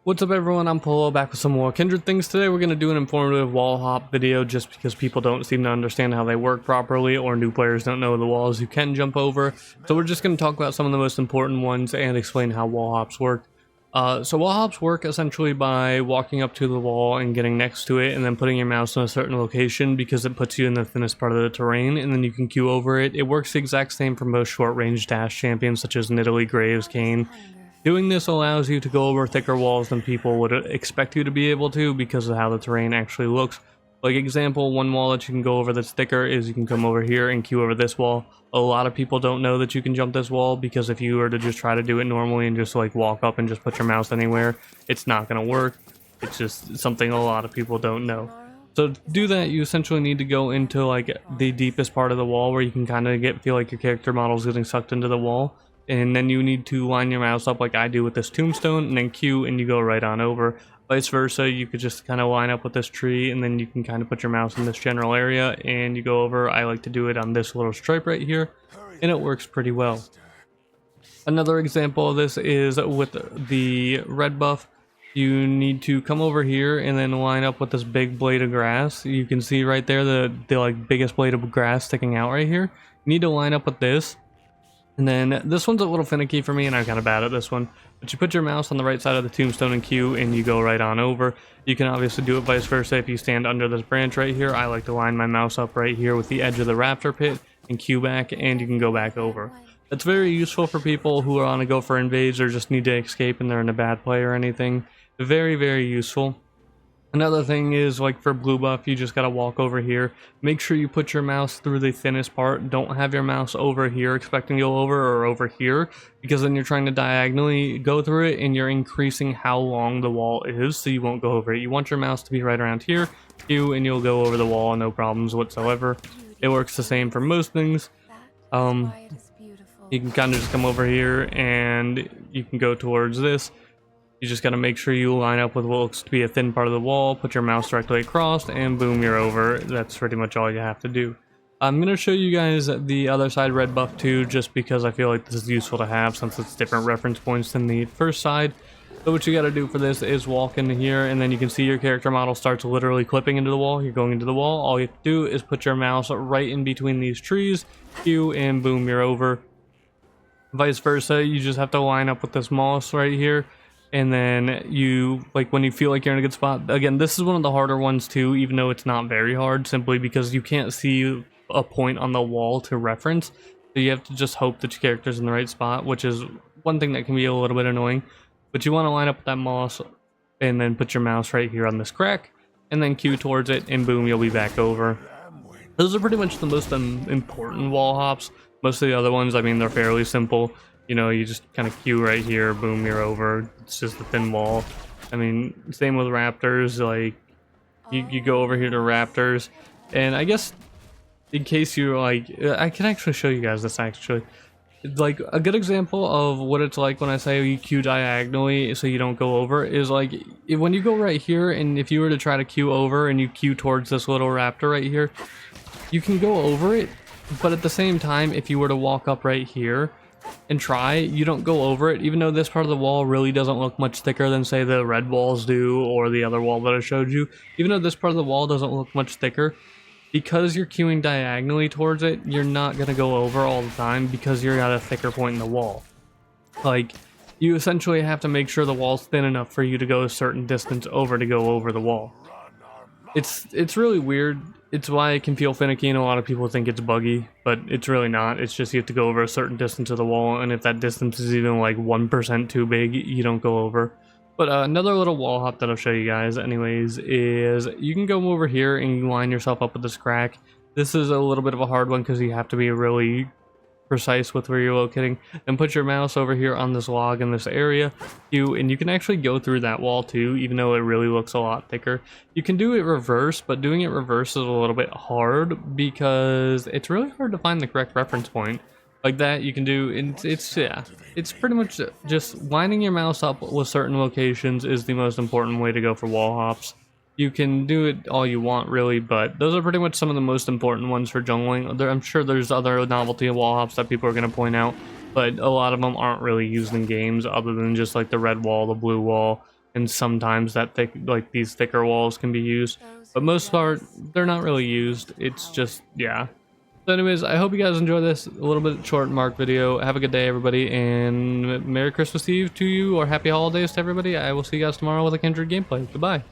What's up everyone, I'm Polo back with some more Kindred things. Today we're going to do an informative wall hop video just because people don't seem to understand how they work properly or new players don't know the walls you can jump over. So we're just going to talk about some of the most important ones and explain how wall hops work. So wall hops work essentially by walking up to the wall and getting next to it and then putting your mouse in a certain location because it puts you in the thinnest part of the terrain and then you can queue over it. It works the exact same for most short range dash champions such as Nidalee, Graves, Kane. Doing this allows you to go over thicker walls than people would expect you to be able to because of how the terrain actually looks. Like example, one wall that you can go over that's thicker is you can come over here and queue over this wall. A lot of people don't know that you can jump this wall because if you were to just try to do it normally and just like walk up and just put your mouse anywhere, it's not going to work. It's just something a lot of people don't know. So to do that, you essentially need to go into like the deepest part of the wall where you can kind of feel like your character model is getting sucked into the wall. And then you need to line your mouse up like I do with this tombstone and then Q and you go right on over. Vice versa, you could just kind of line up with this tree and then you can kind of put your mouse in this general area and you go over. I like to do it on this little stripe right here and it works pretty well. Another example of this is with the red buff. You need to come over here and then line up with this big blade of grass. You can see right there the like biggest blade of grass sticking out right here. You need to line up with this. And then this one's a little finicky for me and I'm kind of bad at this one. But you put your mouse on the right side of the tombstone and Q and you go right on over. You can obviously do it vice versa if you stand under this branch right here. I like to line my mouse up right here with the edge of the raptor pit and Q back and you can go back over. That's very useful for people who are on a go for invades or just need to escape and they're in a bad play or anything. Very, very useful. Another thing is like for blue buff, you just gotta walk over here. Make sure you put your mouse through the thinnest part. Don't have your mouse over here expecting to go over or over here because then you're trying to diagonally go through it and you're increasing how long the wall is so you won't go over it. You want your mouse to be right around here, and you'll go over the wall no problems whatsoever. It works the same for most things. You can kind of just come over here and you can go towards this. You just got to make sure you line up with what looks to be a thin part of the wall, put your mouse directly across, and boom, you're over. That's pretty much all you have to do. I'm going to show you guys the other side red buff too, just because I feel like this is useful to have since it's different reference points than the first side. So what you got to do for this is walk into here, and then you can see your character model starts literally clipping into the wall. You're going into the wall. All you have to do is put your mouse right in between these trees, Q, and boom, you're over. Vice versa, you just have to line up with this moss right here. And then you, like when you feel like you're in a good spot, again, this is one of the harder ones too, even though it's not very hard, simply because you can't see a point on the wall to reference. So you have to just hope that your character's in the right spot, which is one thing that can be a little bit annoying. But you want to line up with that moss and then put your mouse right here on this crack and then Q towards it and boom, you'll be back over. Those are pretty much the most important wall hops. Most of the other ones, I mean, they're fairly simple. You know, you just kind of queue right here, boom, you're over. It's just a thin wall. I mean, same with raptors, like, you go over here to raptors. And I guess, in case you're like, I can actually show you guys this actually. Like, a good example of what it's like when I say you queue diagonally so you don't go over is like, when you go right here and if you were to try to queue over and you queue towards this little raptor right here, you can go over it, but at the same time, if you were to walk up right here, and try, you don't go over it, even though this part of the wall really doesn't look much thicker than say the red walls do or the other wall that I showed you. Even though this part of the wall doesn't look much thicker, because you're queuing diagonally towards it, you're not going to go over all the time because you're at a thicker point in the wall. Like, you essentially have to make sure the wall's thin enough for you to go a certain distance over to go over the wall. It's really weird. It's why it can feel finicky and a lot of people think it's buggy, but it's really not. It's just you have to go over a certain distance of the wall, and if that distance is even like 1% too big, you don't go over. But another little wall hop that I'll show you guys anyways is you can go over here and you line yourself up with this crack. This is a little bit of a hard one because you have to be really precise with where you're locating, and put your mouse over here on this log in this area, and you can actually go through that wall too, even though it really looks a lot thicker. You can do it reverse, but doing it reverse is a little bit hard because it's really hard to find the correct reference point. Like that you can do, it's pretty much just lining your mouse up with certain locations is the most important way to go for wall hops. You can do it all you want really, but those are pretty much some of the most important ones for jungling. I'm sure there's other novelty wall hops that people are going to point out, but a lot of them aren't really used in games other than just like the red wall, the blue wall, and sometimes that thick, like these thicker walls can be used, but most part they're not really used. It's just, yeah. So anyways, I hope you guys enjoy this a little bit short mark video. Have a good day, everybody, and Merry Christmas Eve to you, or Happy Holidays to everybody. I will see you guys tomorrow with a Kindred gameplay. Goodbye.